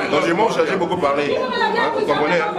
Donc j'ai beaucoup parlé. Vous comprenez, hein?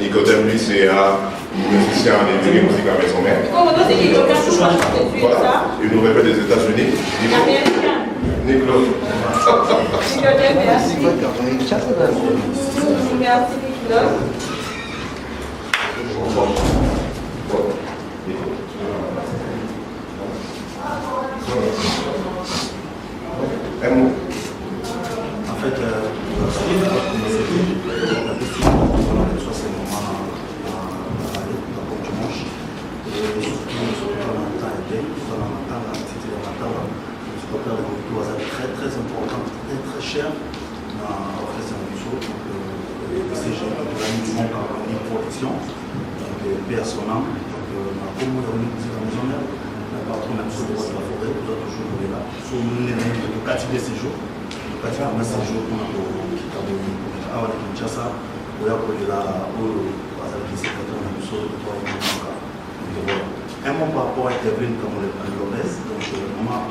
Nicodème, lui, c'est un musicien des musiques à Maison Mère. Voilà, il nous répète des États-Unis. Nicodème, merci. Merci, Nicodème. Un mot. En fait, très important, très cher dans la présentation du CG, de la mission en production, personnel, comme on a dit la maison, la partenaire sur le la forêt, nous avons toujours là, sur le quartier de séjour, le quartier de séjour qu'on a Kinshasa, Un mot par rapport à Kevin comme le Lopez, donc maman,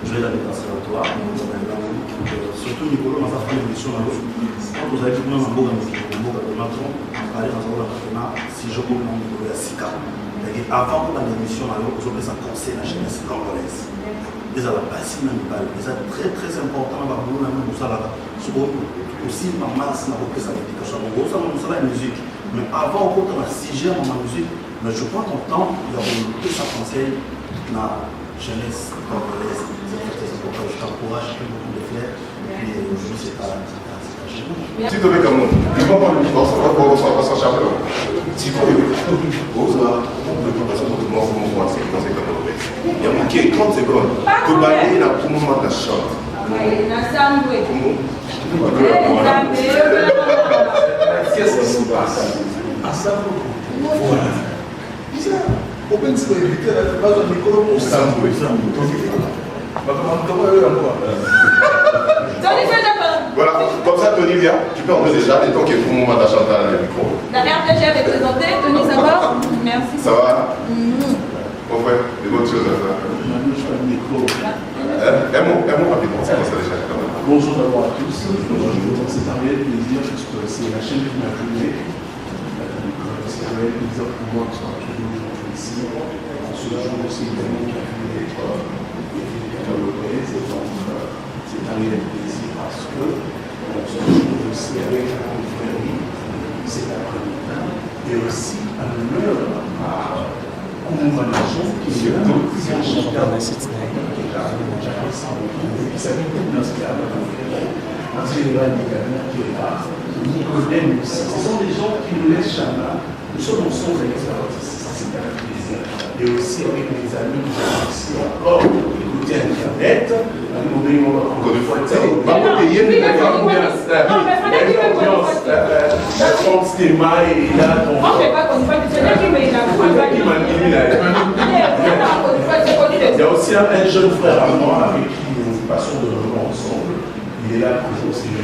je vais dans le conservatoire, surtout Nicolas, dans sa première émission, quand vous avez dit que nous avons un si je comprends Nicolas Sika, avant la émission, vous avez un conseil de la jeunesse congolaise. Ils ont la basse mentale, c'est très très important dans le monde, aussi ma masse n'a pas sa médication, on la musique, mais avant on a 6 ans en musique. Mais je crois qu'en temps, il y a tout ça conseil dans la jeunesse congolaise. C'est pourquoi je t'encourage beaucoup de faire. Et aujourd'hui, c'est pas chez nous. Si tu veux comme nous, il faut qu'on s'en charge. Si tu veux, il y a marqué 30 secondes. Que bailler la pour moment de la chante. Qu'est-ce qui se passe? À ça, voilà. Open space, il va dans l'école pour ça. Voilà, comme ça Tony vient, tu peux entrer déjà, et tant qu'il est pour le moment d'achat dans le micro. D'ailleurs, je vais présenter, Tony, ça va? Merci. Ça va? Mon frère, des bonnes choses à faire. Un mot rapidement, c'est quoi ça déjà? Bonjour d'abord à tous, c'est un réel plaisir puisque c'est la chaîne qui m'a filmé. C'est un réel plaisir pour moi que ce soit toujours aujourd'hui ici. En ce jour, c'est également qui a pu être Lopez, et donc c'est un réel plaisir parce que on se retrouve aussi avec la confrérie cet après-midi et aussi un honneur à Koumou Manachon qui est un chanteur de cette année. Ça fait tout dans ce cas de la confrérie. Un général également qui est là, Nicodème aussi. Ce sont des gens qui nous laissent jamais. Nous sommes ensemble avec les artistes, ça c'est un plaisir. Et aussi avec mes amis qui sont ici encore, écouter Internet, nous obéissons encore une fois. Il y a une ambiance, la France Théma et là, on va. Il y a aussi un jeune frère à moi avec qui nous passons de moments ensemble. Il est là pour aussi le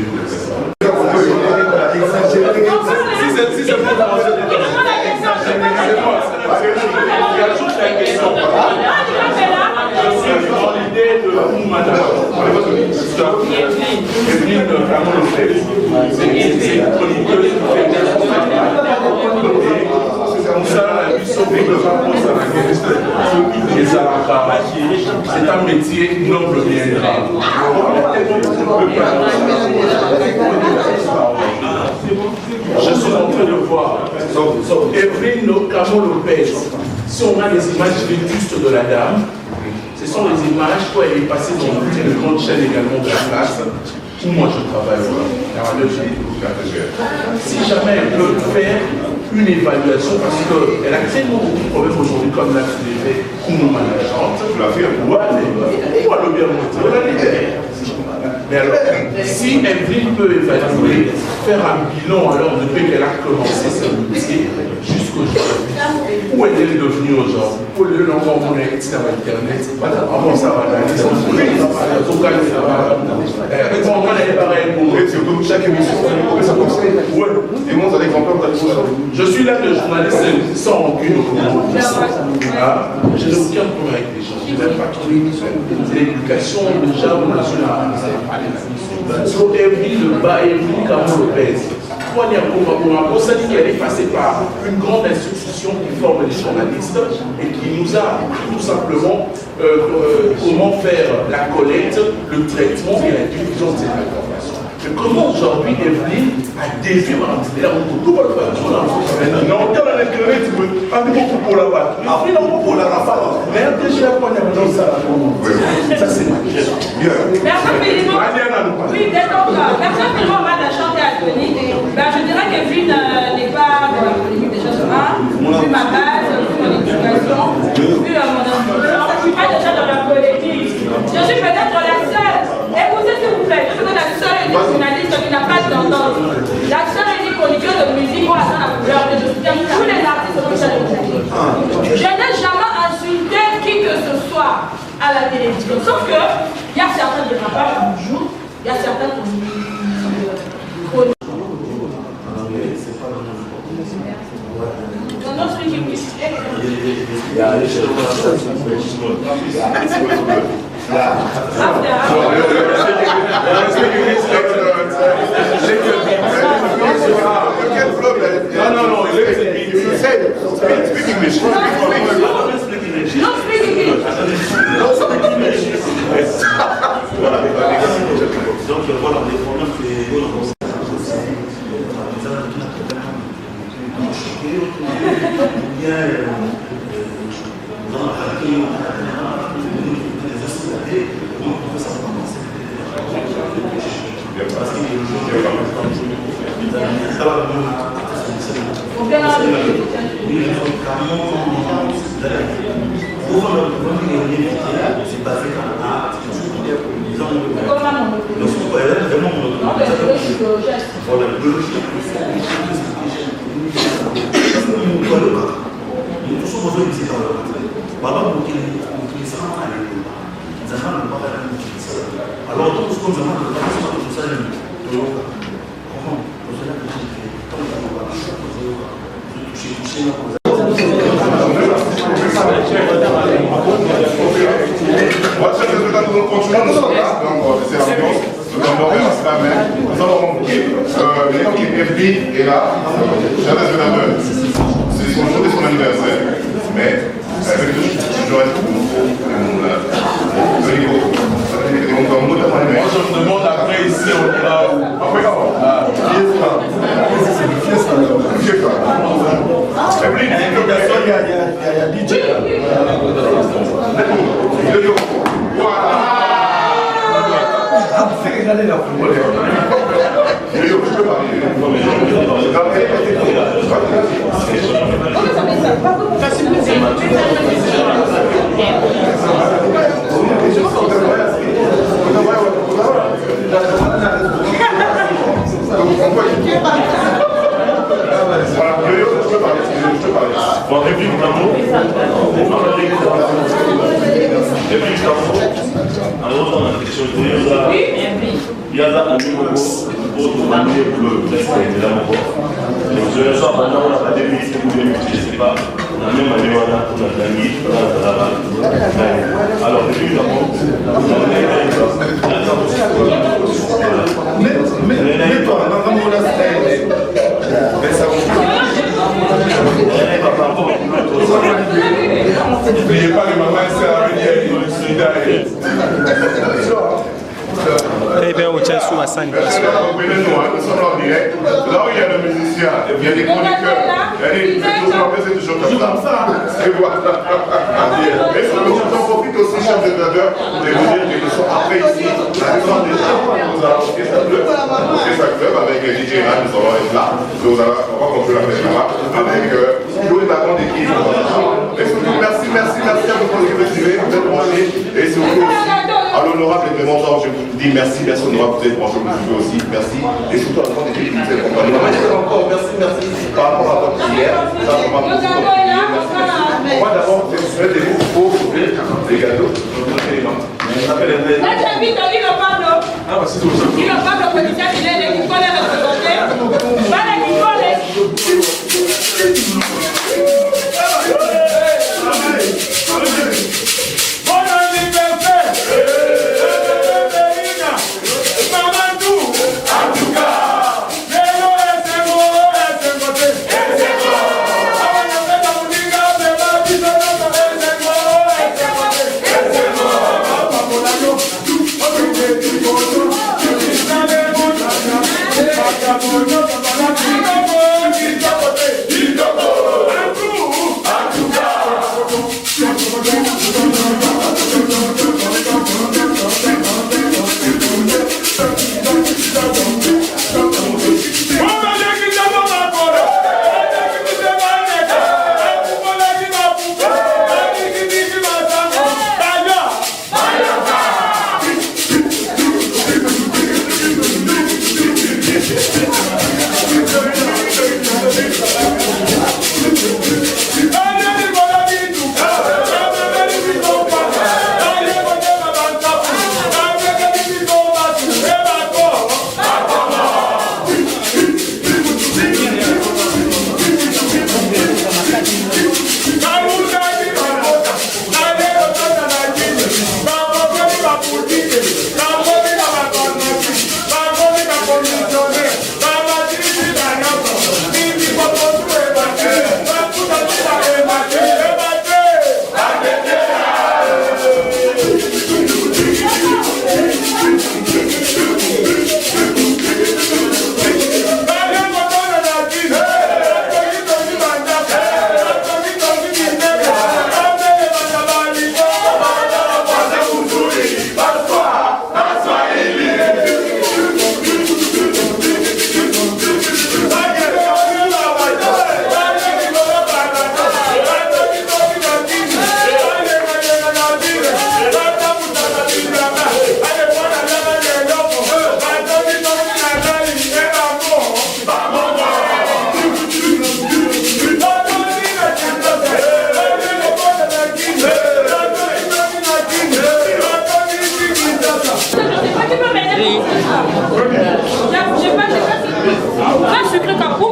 je suis dans l'idée de Evelyne Camon-Lopez. C'est une chroniqueuse qui fait c'est un métier noble bien grave. Je suis en train de voir Evelyne Camon-Lopez. Si on a les images vétustes de la dame, ce sont les images où elle est passée dans une grande chaîne également de la place, où moi je travaille. Si jamais elle peut faire une évaluation, parce qu'elle a tellement beaucoup de problèmes aujourd'hui, comme l'a soulevé Koumou Manachon. Tu l'as fait? Ouais, on va le bien montrer. Mais alors, si Evelyne peut évaluer, faire un bilan alors depuis qu'elle a commencé ce métier jusqu'aujourd'hui, où est-elle devenue aujourd'hui? Pour le l'envoi mon sur Internet, avant ça va aller, ça va aller, ça va aller. Comment on est pareil pour Et surtout, chaque émission, ça conseille. Ouais. Et moi, vous allez comprendre Je suis là de journaliste sans aucune opinion. Je n'ai aucun problème avec les gens. Je n'aime pas trop c'est l'éducation déjà, on a sur la sur Evelyne Camon-Lopez. On s'est dit qu'elle est passée par une grande institution qui forme les journalistes et qui nous a tout simplement comment faire la collecte, le traitement et la diffusion de ces informations. Mais comment aujourd'hui Evelyne a dévié ma tout le monde non, dans la lecture, tu veux un peu pour la batte. Après, non, pour la rafale. Mais déjà, quand il y a besoin de ça, c'est ma question. Oui, d'accord. Personne ne va la chanter à Tony. Je dirais qu'Evelyne n'est pas dans la polémique déjà de vu ma base, vu mon éducation, vu mon instruction. Je ne suis pas déjà dans la polémique. Je suis peut-être la seule. Écoutez, s'il vous plaît, je suis la seule journaliste qui n'a pas d'entente. La seule chroniqueuse de musique, moi, dans la couleur, je soutiens tous les artistes de musique. Je n'ai jamais insulté qui que ce soit à la télévision. Sauf que, il y a certains dérapages qu'on joue, il y a certains qu'on No, you say speak English. Don't speak English. Donc voilà, les problèmes que et là, j'avais de la meule. C'est son jour de son anniversaire. Mais, avec le j'aurais tout. Moi, je me demande après ici, on est là où. Après, Il y a un numéro pour demander le test de la mort. Je ne sais pas, on n'a pas de liste, je ne sais pas. On a même un numéro pour la liste. Alors, depuis d'abord, n'ayez pas les mamans, c'est à venir dans le solidarité. Eh bien, on tient sous ma scène. Nous sommes en direct. Là où il y a le musicien, il y a des chroniqueurs. C'est toujours comme ça. Et voilà. Et j'en profite aussi, chef de gradeur, de vous dire que nous sommes après ici. La maison déjà, nous allons Orchestre Club avec DJ Ran, nous allons être là. On va conclure la fête là-bas avec tous les battants d'équipe. Merci à vous pour ce que vous suivez. Vous êtes branchés. Et surtout aussi, à l'honorable Clément Georges, je vous dis merci honorable, vous êtes branché, vous aussi, merci. Et surtout à la grande équipe qui nous accompagne. Encore merci par rapport à votre prière. On va d'abord faire des mots pour ouvrir les gâteaux. Là, j'invite Guido Pablo. Guido Pablo, politicien qui est qui connaît le représenté. Voilà qui connaît. J'ai pas sucré capou.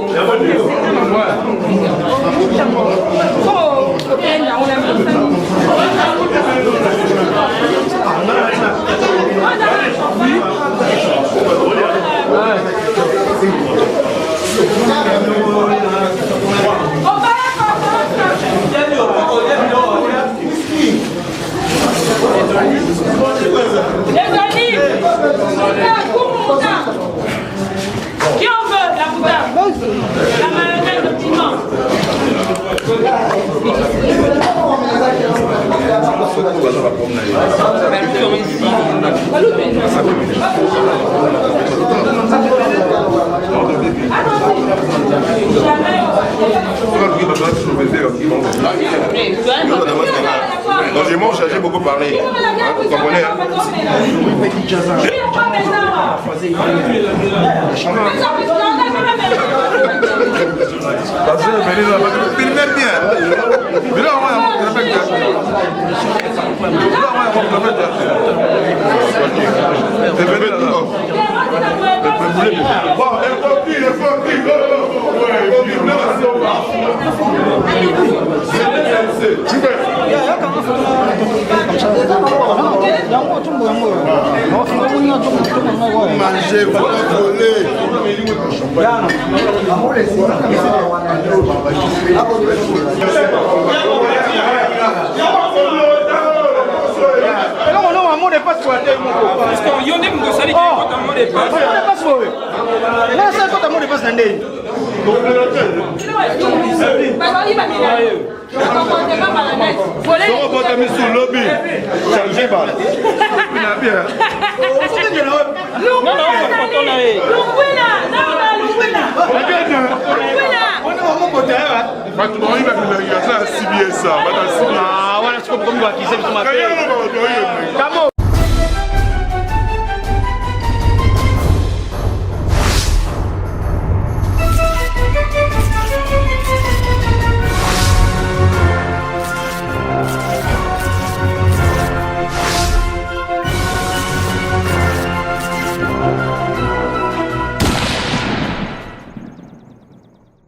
Oh, on les olives, qui en veut la boudin, la mayonnaise de piment. Donc je mange, j'ai beaucoup parlé. Vous comprenez hein? Mangez, vous contrôlez. Ah, voilà ce qu'on va dire.